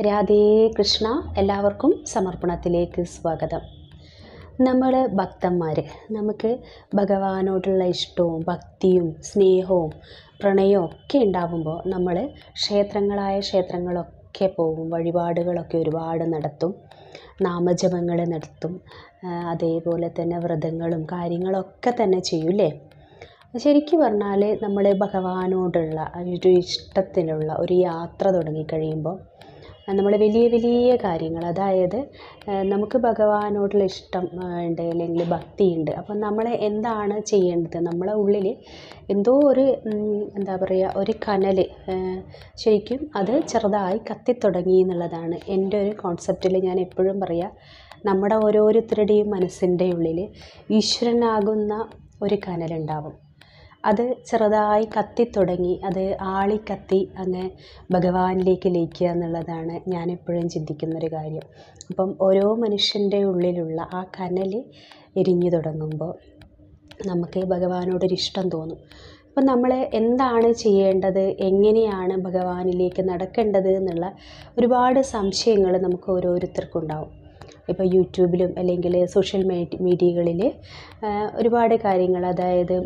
രാധേ കൃഷ്ണ. എല്ലാവർക്കും സമർപ്പണത്തിലേക്ക് സ്വാഗതം. നമ്മൾ ഭക്തന്മാർ, നമുക്ക് ഭഗവാനോടുള്ള ഇഷ്ടവും ഭക്തിയും സ്നേഹവും പ്രണയവും ഒക്കെ ഉണ്ടാകുമ്പോൾ നമ്മൾ ക്ഷേത്രങ്ങളൊക്കെ പോകും, വഴിപാടുകളൊക്കെ ഒരുപാട് നടത്തും, നാമജപങ്ങൾ നടത്തും, അതേപോലെ തന്നെ വ്രതങ്ങളും കാര്യങ്ങളൊക്കെ തന്നെ ചെയ്യൂലേ. ശരിക്കും പറഞ്ഞാൽ നമ്മൾ ഭഗവാനോടുള്ള ഒരു ഇഷ്ടത്തിനുള്ള ഒരു യാത്ര തുടങ്ങിക്കഴിയുമ്പോൾ നമ്മൾ വലിയ വലിയ കാര്യങ്ങൾ, അതായത് നമുക്ക് ഭഗവാനോടുള്ള ഇഷ്ടം ഉണ്ട്, അല്ലെങ്കിൽ ഭക്തിയുണ്ട്. അപ്പം നമ്മൾ എന്താണ് ചെയ്യേണ്ടത്? നമ്മളെ ഉള്ളിൽ എന്തോ ഒരു എന്താ പറയുക, ഒരു കനൽ ശരിക്കും അത് ചെറുതായി കത്തിത്തുടങ്ങി എന്നുള്ളതാണ് എൻ്റെ ഒരു കോൺസെപ്റ്റിൽ. ഞാൻ എപ്പോഴും പറയുക, നമ്മുടെ ഓരോരുത്തരുടെയും മനസ്സിൻ്റെ ഉള്ളിൽ ഈശ്വരനാകുന്ന ഒരു കനലുണ്ടാവും. അത് ചെറുതായി കത്തിത്തുടങ്ങി അത് ആളിക്കത്തി അങ്ങ് ഭഗവാനിലേക്ക് ലയിക്കുക എന്നുള്ളതാണ് ഞാനെപ്പോഴും ചിന്തിക്കുന്നൊരു കാര്യം. അപ്പം ഓരോ മനുഷ്യൻ്റെ ഉള്ളിലുള്ള ആ കനൽ എരിഞ്ഞു തുടങ്ങുമ്പോൾ നമുക്ക് ഭഗവാനോടൊരിഷ്ടം തോന്നും. അപ്പം നമ്മൾ എന്താണ് ചെയ്യേണ്ടത്, എങ്ങനെയാണ് ഭഗവാനിലേക്ക് നടക്കേണ്ടത് എന്നുള്ള ഒരുപാട് സംശയങ്ങൾ നമുക്ക് ഓരോരുത്തർക്കും ഉണ്ടാവും. ഇപ്പോൾ യൂട്യൂബിലും അല്ലെങ്കിൽ സോഷ്യൽ മീഡിയകളിൽ ഒരുപാട് കാര്യങ്ങൾ, അതായത്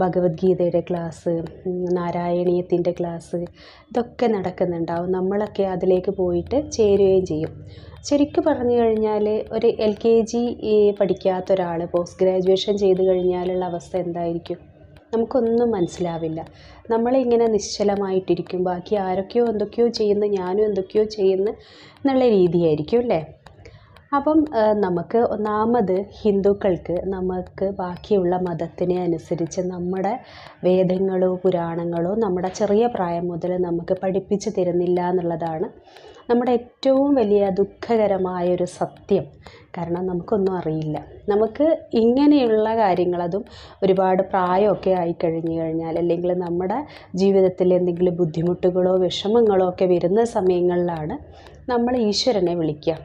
ഭഗവത്ഗീതയുടെ ക്ലാസ്, നാരായണീയത്തിൻ്റെ ക്ലാസ്, ഇതൊക്കെ നടക്കുന്നുണ്ടാവും. നമ്മളൊക്കെ അതിലേക്ക് പോയിട്ട് ചേരുകയും ചെയ്യും. ശരിക്കും പറഞ്ഞു കഴിഞ്ഞാൽ ഒരു LKG പഠിക്കാത്ത ഒരാൾ പോസ്റ്റ് ഗ്രാജുവേഷൻ ചെയ്ത് കഴിഞ്ഞാലുള്ള അവസ്ഥ എന്തായിരിക്കും? നമുക്കൊന്നും മനസ്സിലാവില്ല. നമ്മളിങ്ങനെ നിശ്ചലമായിട്ടിരിക്കും, ബാക്കി ആരൊക്കെയോ എന്തൊക്കെയോ ചെയ്യുന്നു, ഞാനും എന്തൊക്കെയോ ചെയ്യുന്നു എന്നുള്ള രീതിയായിരിക്കും അല്ലേ. അപ്പം നമുക്ക് ഒന്നാമത് ഹിന്ദുക്കൾക്ക് നമുക്ക് ബാക്കിയുള്ള മതത്തിനെ അനുസരിച്ച് നമ്മുടെ വേദങ്ങളോ പുരാണങ്ങളോ നമ്മുടെ ചെറിയ പ്രായം മുതൽ നമുക്ക് പഠിപ്പിച്ചു തരുന്നില്ല എന്നുള്ളതാണ് നമ്മുടെ ഏറ്റവും വലിയ ദുഃഖകരമായൊരു സത്യം. കാരണം നമുക്കൊന്നും അറിയില്ല. നമുക്ക് ഇങ്ങനെയുള്ള കാര്യങ്ങൾ, അതും ഒരുപാട് പ്രായമൊക്കെ ആയിക്കഴിഞ്ഞു കഴിഞ്ഞാൽ, അല്ലെങ്കിൽ നമ്മുടെ ജീവിതത്തിൽ എന്തെങ്കിലും ബുദ്ധിമുട്ടുകളോ വിഷമങ്ങളോ ഒക്കെ വരുന്ന സമയങ്ങളിലാണ് നമ്മൾ ഈശ്വരനെ വിളിക്കുക.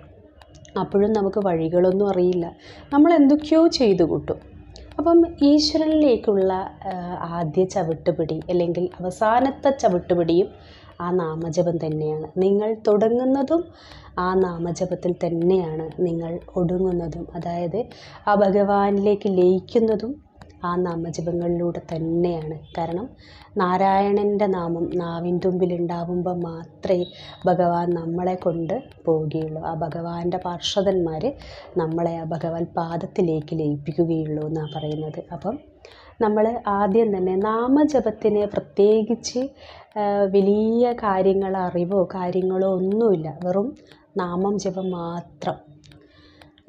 അപ്പോഴും നമുക്ക് വഴികളൊന്നും അറിയില്ല, നമ്മൾ എന്തൊക്കെയോ ചെയ്തു കൂട്ടും. അപ്പം ഈശ്വരനിലേക്കുള്ള ആദ്യ ചവിട്ടുപിടി അല്ലെങ്കിൽ അവസാനത്തെ ചവിട്ടുപിടിയും ആ നാമജപം തന്നെയാണ്. നിങ്ങൾ തുടങ്ങുന്നതും ആ നാമജപത്തിൽ തന്നെയാണ് നിങ്ങൾ ഒടുങ്ങുന്നതും. അതായത് ആ ഭഗവാനിലേക്ക് ലയിക്കുന്നതും ആ നാമജപങ്ങളിലൂടെ തന്നെയാണ്. കാരണം നാരായണൻ്റെ നാമം നാവിൻ തുമ്പിലുണ്ടാവുമ്പോൾ മാത്രമേ ഭഗവാൻ നമ്മളെ കൊണ്ട് പോവുകയുള്ളൂ. ആ ഭഗവാന്റെ പാർഷദന്മാർ നമ്മളെ ആ ഭഗവത് പാദത്തിലേക്ക് ലയിപ്പിക്കുകയുള്ളൂ എന്നാണ് പറയുന്നത്. അപ്പം നമ്മൾ ആദ്യം തന്നെ നാമജപത്തിന് പ്രത്യേകിച്ച് വലിയ അറിവോ കാര്യങ്ങളോ ഒന്നുമില്ല. വെറും നാമം ജപം മാത്രം.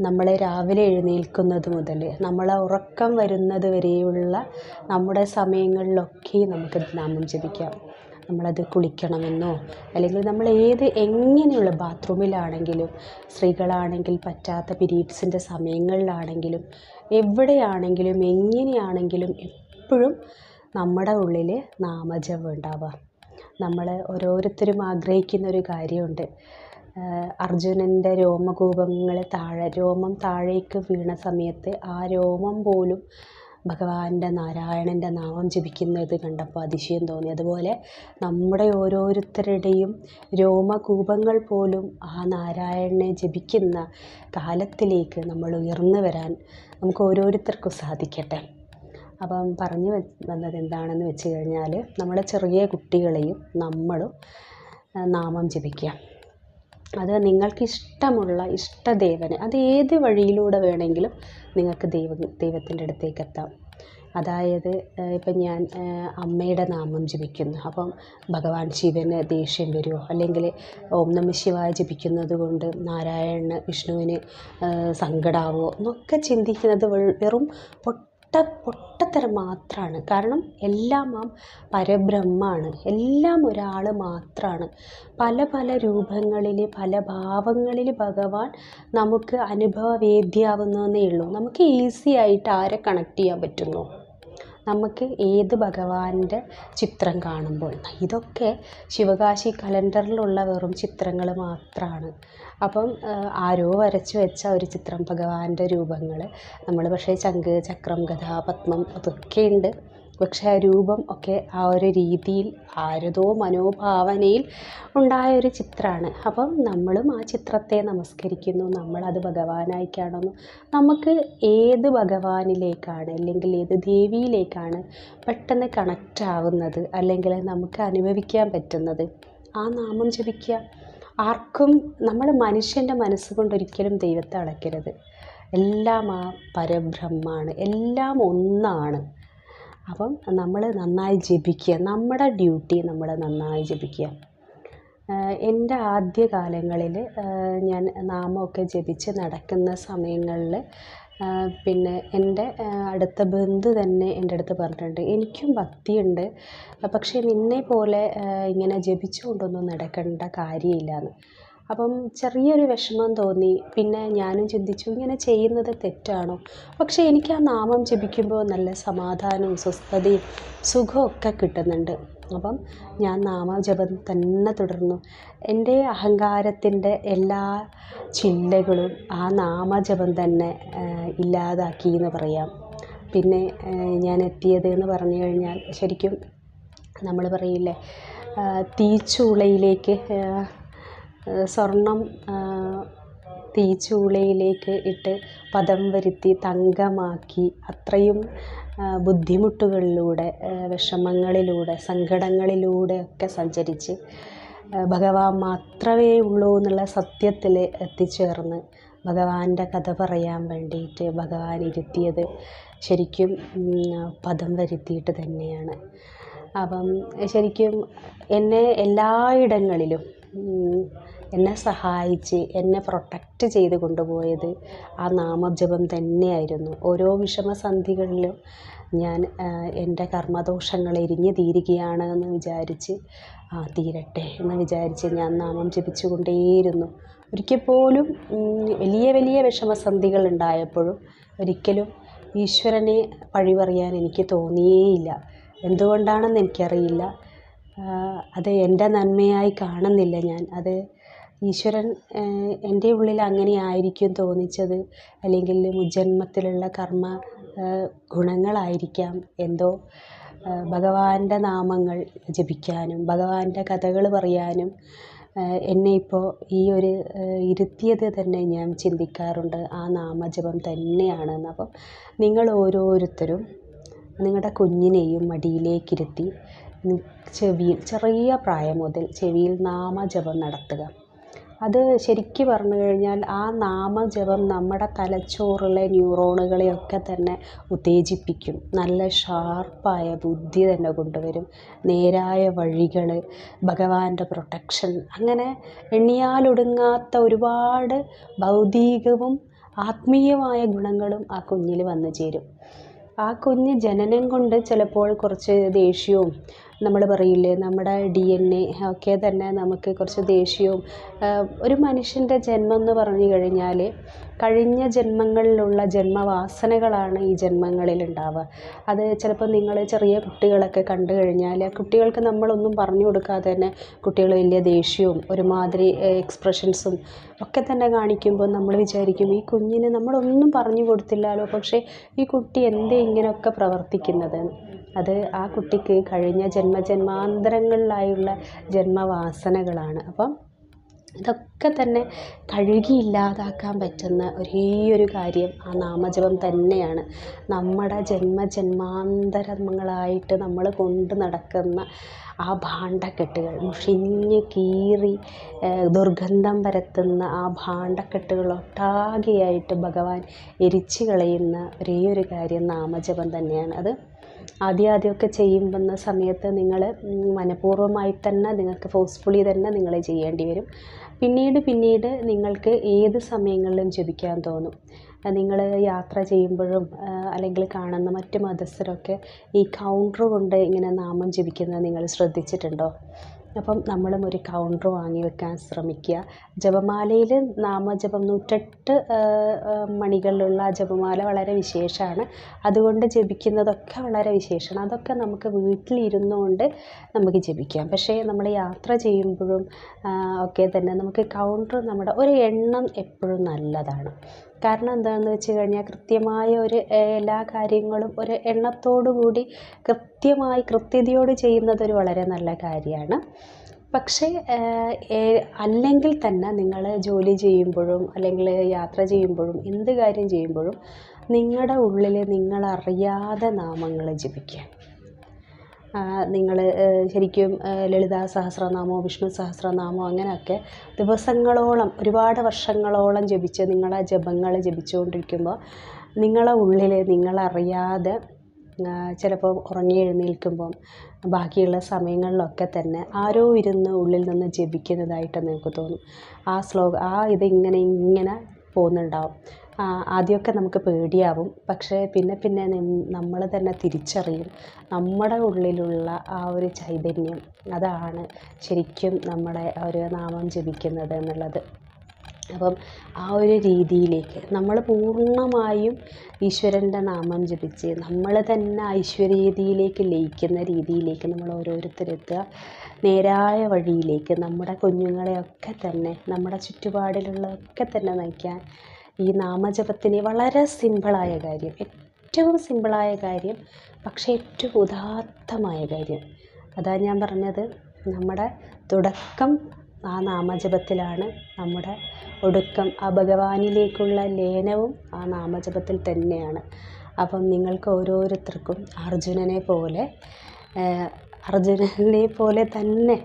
നമ്മളെ രാവിലെ എഴുന്നേൽക്കുന്നത് മുതൽ നമ്മളെ ഉറക്കം വരുന്നത് വരെയുള്ള നമ്മുടെ സമയങ്ങളിലൊക്കെ നമുക്ക് നാമം ജപിക്കാം. നമ്മളത് കുളിക്കണമെന്നോ, അല്ലെങ്കിൽ നമ്മൾ എങ്ങനെയുള്ള ബാത്റൂമിലാണെങ്കിലും, സ്ത്രീകളാണെങ്കിൽ പറ്റാത്ത പീരീഡ്സിൻ്റെ സമയങ്ങളിലാണെങ്കിലും, എവിടെയാണെങ്കിലും എങ്ങനെയാണെങ്കിലും എപ്പോഴും നമ്മുടെ ഉള്ളിൽ നാമജപം ഉണ്ടാവുക. നമ്മൾ ഓരോരുത്തരും ആഗ്രഹിക്കുന്നൊരു കാര്യമുണ്ട്. അർജുനൻ്റെ രോമം താഴേക്ക് വീണ സമയത്ത് ആ രോമം പോലും ഭഗവാന്റെ നാരായണൻ്റെ നാമം ജപിക്കുന്നത് കണ്ടപ്പോൾ അതിശയം തോന്നി. അതുപോലെ നമ്മുടെ ഓരോരുത്തരുടെയും രോമകൂപങ്ങൾ പോലും ആ നാരായണനെ ജപിക്കുന്ന കാലത്തിലേക്ക് നമ്മൾ ഉയർന്നു വരാൻ നമുക്ക് ഓരോരുത്തർക്കും സാധിക്കട്ടെ. അപ്പം പറഞ്ഞു വന്നത് എന്താണെന്ന് വെച്ച് കഴിഞ്ഞാൽ, നമ്മുടെ ചെറിയ കുട്ടികളെയും നമ്മളും നാമം ജപിക്കുക. അത് നിങ്ങൾക്കിഷ്ടമുള്ള ഇഷ്ടദേവന്, അത് ഏത് വഴിയിലൂടെ വേണമെങ്കിലും നിങ്ങൾക്ക് ദൈവത്തിൻ്റെ അടുത്തേക്ക് എത്താം. അതായത് ഇപ്പം ഞാൻ അമ്മയുടെ നാമം ജപിക്കുന്നു, അപ്പം ഭഗവാൻ ശിവന് ദേഷ്യം വരുമോ, അല്ലെങ്കിൽ ഓം നമഃ ശിവായ ജപിക്കുന്നത് കൊണ്ട് നാരായണന് വിഷ്ണുവിന് സങ്കടമാവോ എന്നൊക്കെ ചിന്തിക്കുന്നത് വെറും പൊട്ടത്തരം മാത്രമാണ്. കാരണം എല്ലാം ആ പരബ്രഹ്മമാണ്, എല്ലാം ഒരാൾ മാത്രമാണ്. പല പല രൂപങ്ങളിൽ പല ഭാവങ്ങളിൽ ഭഗവാൻ നമുക്ക് അനുഭവവേദ്യാവുന്നതേ ഉള്ളൂ. നമുക്ക് ഈസി ആയിട്ട് ആരെ കണക്ട് ചെയ്യാൻ പറ്റുന്നു? നമുക്ക് ഏത് ഭഗവാന്റെ ചിത്രം കാണുമ്പോൾ, ഇതൊക്കെ ശിവകാശി കലണ്ടറിലുള്ള വെറും ചിത്രങ്ങൾ മാത്രമാണ്. അപ്പം ആരോ വരച്ചു വെച്ച ഒരു ചിത്രം, ഭഗവാന്റെ രൂപങ്ങൾ. നമ്മൾ പക്ഷേ ചങ്ക്, ചക്രം, ഗദ, പത്മം അതൊക്കെ ഉണ്ട്. പക്ഷേ ആ രൂപം ഒക്കെ ആ ഒരു രീതിയിൽ ആരതോ മനോഭാവനയിൽ ഉണ്ടായ ഒരു ചിത്രമാണ്. അപ്പം നമ്മളും ആ ചിത്രത്തെ നമസ്കരിക്കുന്നു, നമ്മളത് ഭഗവാനായി കാണുന്നു. നമുക്ക് ഏത് ഭഗവാനിലേക്കാണ് അല്ലെങ്കിൽ ഏത് ദേവിയിലേക്കാണ് പെട്ടെന്ന് കണക്റ്റ് ആവുന്നത്, അല്ലെങ്കിൽ നമുക്ക് അനുഭവിക്കാൻ പറ്റുന്നത്, ആ നാമം ജപിക്കുക. ആർക്കും നമ്മൾ മനുഷ്യൻ്റെ മനസ്സുകൊണ്ട് ഒരിക്കലും ദൈവത്തെ അളക്കരുത്. എല്ലാം ആ പരബ്രഹ്മാണ്, എല്ലാം ഒന്നാണ്. അപ്പം നമ്മൾ നന്നായി ജപിക്കുക, നമ്മുടെ ഡ്യൂട്ടി നമ്മൾ നന്നായി ജപിക്കുക. എൻ്റെ ആദ്യ കാലങ്ങളിൽ ഞാൻ നാമമൊക്കെ ജപിച്ച് നടക്കുന്ന സമയങ്ങളിൽ പിന്നെ എൻ്റെ അടുത്ത ബന്ധു തന്നെ എൻ്റെ അടുത്ത് പറഞ്ഞിട്ടുണ്ട്, എനിക്കും ഭക്തിയുണ്ട്, പക്ഷേ നിന്നെ പോലെ ഇങ്ങനെ ജപിച്ചുകൊണ്ടൊന്നും നടക്കേണ്ട കാര്യമില്ലാന്ന്. അപ്പം ചെറിയൊരു വിഷമം തോന്നി. പിന്നെ ഞാനും ചിന്തിച്ചു, ഇങ്ങനെ ചെയ്യുന്നത് തെറ്റാണോ? പക്ഷേ എനിക്ക് ആ നാമം ജപിക്കുമ്പോൾ നല്ല സമാധാനവും സ്വസ്ഥതയും സുഖമൊക്കെ കിട്ടുന്നുണ്ട്. അപ്പം ഞാൻ നാമജപം തന്നെ തുടർന്നു. എൻ്റെ അഹങ്കാരത്തിൻ്റെ എല്ലാ ചിന്തകളും ആ നാമജപം തന്നെ ഇല്ലാതാക്കി എന്ന് പറയാം. പിന്നെ ഞാൻ എത്തിയത് എന്ന് പറഞ്ഞു കഴിഞ്ഞാൽ, ശരിക്കും നമ്മൾ പറയില്ലേ, തീച്ചൂളയിലേക്ക് സ്വർണം തീച്ചൂളയിലേക്ക് ഇട്ട് പദം വരുത്തി തങ്കമാക്കി, അത്രയും ബുദ്ധിമുട്ടുകളിലൂടെ, വിഷമങ്ങളിലൂടെ, സങ്കടങ്ങളിലൂടെ ഒക്കെ സഞ്ചരിച്ച് ഭഗവാൻ മാത്രമേ ഉള്ളൂ എന്നുള്ള സത്യത്തിൽ എത്തിച്ചേർന്ന് ഭഗവാന്റെ കഥ പറയാൻ വേണ്ടിയിട്ട് ഭഗവാൻ ഇരുത്തിയത് ശരിക്കും പദം വരുത്തിയിട്ട് തന്നെയാണ്. അപ്പം ശരിക്കും എന്നെ എല്ലായിടങ്ങളിലും എന്നെ സഹായിച്ച് എന്നെ പ്രൊട്ടക്റ്റ് ചെയ്ത് കൊണ്ടുപോയത് ആ നാമജപം തന്നെയായിരുന്നു. ഓരോ വിഷമസന്ധികളിലും ഞാൻ എൻ്റെ കർമ്മദോഷങ്ങൾ എരിഞ്ഞ് തീരുകയാണ് എന്ന് വിചാരിച്ച്, തീരട്ടെ എന്ന് വിചാരിച്ച് ഞാൻ നാമം ജപിച്ചു കൊണ്ടേയിരുന്നു. ഒരിക്കൽ പോലും വലിയ വലിയ വിഷമസന്ധികൾ ഉണ്ടായപ്പോഴും ഒരിക്കലും ഈശ്വരനെ പഴി പറയാൻ എനിക്ക് തോന്നിയേയില്ല. എന്തുകൊണ്ടാണെന്ന് എനിക്കറിയില്ല. അത് എൻ്റെ നന്മയായി കാണുന്നില്ല ഞാൻ. അത് ഈശ്വരൻ എൻ്റെ ഉള്ളിൽ അങ്ങനെ ആയിരിക്കും തോന്നിച്ചത്, അല്ലെങ്കിൽ മുജ്ജന്മത്തിലുള്ള കർമ്മ ഗുണങ്ങളായിരിക്കാം എന്തോ. ഭഗവാന്റെ നാമങ്ങൾ ജപിക്കാനും ഭഗവാന്റെ കഥകൾ പറയാനും എന്നെ ഇപ്പോൾ ഈ ഒരു ഇരുത്തിയത് തന്നെ ഞാൻ ചിന്തിക്കാറുണ്ട് ആ നാമജപം തന്നെയാണെന്ന്. അപ്പം നിങ്ങൾ ഓരോരുത്തരും നിങ്ങളുടെ കുഞ്ഞിനെയും മടിയിലേക്കിരുത്തി ചെവിയിൽ, ചെറിയ പ്രായം മുതൽ ചെവിയിൽ നാമജപം നടത്തുക. അത് ശരിക്ക് പറഞ്ഞു കഴിഞ്ഞാൽ ആ നാമജപം നമ്മുടെ തലച്ചോറിലെ ന്യൂറോണുകളെയൊക്കെ തന്നെ ഉത്തേജിപ്പിക്കും. നല്ല ഷാർപ്പായ ബുദ്ധി തന്നെ കൊണ്ടുവരും, നേരായ വഴികൾ, ഭഗവാന്റെ പ്രൊട്ടക്ഷൻ, അങ്ങനെ എണ്ണിയാലൊടുങ്ങാത്ത ഒരുപാട് ഭൗതികവും ആത്മീയമായ ഗുണങ്ങളും ആ കുഞ്ഞിൽ വന്നു ചേരും. ആ കുഞ്ഞ് ജനനം കൊണ്ട് ചിലപ്പോൾ കുറച്ച് ദേഷ്യവും, നമ്മൾ പറയില്ലേ നമ്മുടെ DNA ഒക്കെ തന്നെ നമുക്ക് കുറച്ച് ദേഷ്യവും, ഒരു മനുഷ്യൻ്റെ ജന്മം എന്ന് പറഞ്ഞു കഴിഞ്ഞാൽ കഴിഞ്ഞ ജന്മങ്ങളിലുള്ള ജന്മവാസനകളാണ് ഈ ജന്മങ്ങളിൽ ഉണ്ടാവുക. അത് ചിലപ്പോൾ നിങ്ങൾ ചെറിയ കുട്ടികളൊക്കെ കണ്ടു കഴിഞ്ഞാൽ കുട്ടികൾക്ക് നമ്മളൊന്നും പറഞ്ഞു കൊടുക്കാതെ തന്നെ കുട്ടികൾ വലിയ ദേഷ്യവും ഒരുമാതിരി എക്സ്പ്രഷൻസും ഒക്കെ തന്നെ കാണിക്കുമ്പോൾ നമ്മൾ വിചാരിക്കും, ഈ കുഞ്ഞിന് നമ്മളൊന്നും പറഞ്ഞു കൊടുത്തില്ലല്ലോ, പക്ഷേ ഈ കുട്ടി എന്തേ ഇങ്ങനെയൊക്കെ പ്രവർത്തിക്കുന്നത്? അത് ആ കുട്ടിക്ക് കഴിഞ്ഞ ജന്മാന്തരങ്ങളിലായുള്ള ജന്മവാസനകളാണ്. അപ്പം ഇതൊക്കെ തന്നെ കഴുകി ഇല്ലാതാക്കാൻ പറ്റുന്ന ഒരേ ഒരു കാര്യം ആ നാമജപം തന്നെയാണ്. നമ്മുടെ ജന്മാന്തരങ്ങളായിട്ട് നമ്മൾ കൊണ്ട് നടക്കുന്ന ആ ഭാണ്ഡക്കെട്ടുകൾ, മുഷിഞ്ഞ് കീറി ദുർഗന്ധം പരത്തുന്ന ആ ഭാണ്ഡക്കെട്ടുകളൊട്ടാകെയായിട്ട് ഭഗവാൻ എരിച്ചു കളയുന്ന ഒരേ ഒരു കാര്യം നാമജപം തന്നെയാണ്. അത് ആദ്യമൊക്കെ ചെയ്യുന്ന സമയത്ത് നിങ്ങൾ മനഃപൂർവ്വമായി തന്നെ നിങ്ങൾക്ക് ഫോഴ്സ്ഫുള്ളി തന്നെ നിങ്ങൾ ചെയ്യേണ്ടി വരും. പിന്നീട് നിങ്ങൾക്ക് ഏത് സമയങ്ങളിലും ജപിക്കാൻ തോന്നും. നിങ്ങൾ യാത്ര ചെയ്യുമ്പോഴും അല്ലെങ്കിൽ കാണുന്ന മറ്റ് മതസ്ഥരൊക്കെ ഈ കൗണ്ടർ കൊണ്ട് ഇങ്ങനെ നാമം ജപിക്കുന്നത് നിങ്ങൾ ശ്രദ്ധിച്ചിട്ടുണ്ടോ? അപ്പം നമ്മളും ഒരു കൗണ്ടർ വാങ്ങി വെക്കാൻ ശ്രമിക്കുക. ജപമാലയിൽ നാമജപം 108 മണികളിലുള്ള ജപമാല വളരെ വിശേഷമാണ്. അതുകൊണ്ട് ജപിക്കുന്നതൊക്കെ വളരെ വിശേഷമാണ്. അതൊക്കെ നമുക്ക് വീട്ടിലിരുന്നുകൊണ്ട് നമുക്ക് ജപിക്കാം. പക്ഷേ നമ്മൾ യാത്ര ചെയ്യുമ്പോഴും ഒക്കെ തന്നെ നമുക്ക് കൗണ്ടർ, നമ്മുടെ ഒരു എണ്ണം എപ്പോഴും നല്ലതാണ്. കാരണം എന്താണെന്ന് വെച്ച് കഴിഞ്ഞാൽ കൃത്യമായ ഒരു എല്ലാ കാര്യങ്ങളും ഒരു എണ്ണത്തോടു കൂടി കൃത്യമായി കൃത്യതയോട് ചെയ്യുന്നത് ഒരു വളരെ നല്ല കാര്യമാണ്. പക്ഷേ അല്ലെങ്കിൽ തന്നെ നിങ്ങൾ ജോലി ചെയ്യുമ്പോഴും അല്ലെങ്കിൽ യാത്ര ചെയ്യുമ്പോഴും എന്ത് കാര്യം ചെയ്യുമ്പോഴും നിങ്ങളുടെ ഉള്ളിൽ നിങ്ങളറിയാതെ നാമങ്ങൾ ജപിക്കുക. നിങ്ങൾ ശരിക്കും ലളിതാ സഹസ്രനാമോ വിഷ്ണു സഹസ്രനാമോ അങ്ങനെയൊക്കെ ദിവസങ്ങളോളം ഒരുപാട് വർഷങ്ങളോളം ജപിച്ച് നിങ്ങൾ ആ ജപങ്ങൾ ജപിച്ചുകൊണ്ടിരിക്കുമ്പോൾ നിങ്ങളെ ഉള്ളിൽ നിങ്ങളറിയാതെ ചിലപ്പോൾ ഉറങ്ങി എഴുന്നേൽക്കുമ്പം ബാക്കിയുള്ള സമയങ്ങളിലൊക്കെ തന്നെ ആരോ ഇരുന്ന് ഉള്ളിൽ നിന്ന് ജപിക്കുന്നതായിട്ട് നിങ്ങൾക്ക് തോന്നും. ഇതിങ്ങനെ പോകുന്നുണ്ടാവും. ആദ്യമൊക്കെ നമുക്ക് പേടിയാവും. പക്ഷേ പിന്നെ നമ്മൾ തന്നെ തിരിച്ചറിയും നമ്മുടെ ഉള്ളിലുള്ള ആ ഒരു ചൈതന്യം അതാണ് ശരിക്കും നമ്മുടെ ഒരു നാമം ജപിക്കുന്നത് എന്നുള്ളത്. അപ്പം ആ ഒരു രീതിയിലേക്ക് നമ്മൾ പൂർണ്ണമായും ഈശ്വരൻ്റെ നാമം ജപിച്ച് നമ്മൾ തന്നെ ഐശ്വര്യതയിലേക്ക് ലയിക്കുന്ന രീതിയിലേക്ക് നമ്മൾ ഓരോരുത്തരെത്തുക. നേരായ വഴിയിലേക്ക് നമ്മുടെ കുഞ്ഞുങ്ങളെയൊക്കെ തന്നെ നമ്മുടെ ചുറ്റുപാടിലുള്ളതൊക്കെ തന്നെ നയിക്കാൻ ഈ നാമജപത്തിന് വളരെ സിമ്പിളായ കാര്യം, ഏറ്റവും സിമ്പിളായ കാര്യം, പക്ഷേ ഏറ്റവും ഉദാത്തമായ കാര്യം. അതാ ഞാൻ പറഞ്ഞത്, നമ്മുടെ തുടക്കം ആ നാമജപത്തിലാണ്, നമ്മുടെ ഒടുക്കം ആ ഭഗവാനിലേക്കുള്ള ലയനവും ആ നാമജപത്തിൽ തന്നെയാണ്. അപ്പം നിങ്ങൾക്ക് ഓരോരുത്തർക്കും അർജുനനെ പോലെ തന്നെ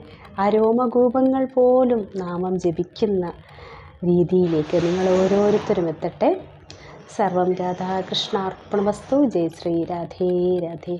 ആ രോമകൂപങ്ങൾ പോലും നാമം ജപിക്കുന്ന രീതിയിലേക്ക് നിങ്ങൾ ഓരോരുത്തരും എത്തട്ടെ. സർവം രാധാകൃഷ്ണാർപ്പണമസ്തു. ജയ് ശ്രീ രാധേ രാധേ.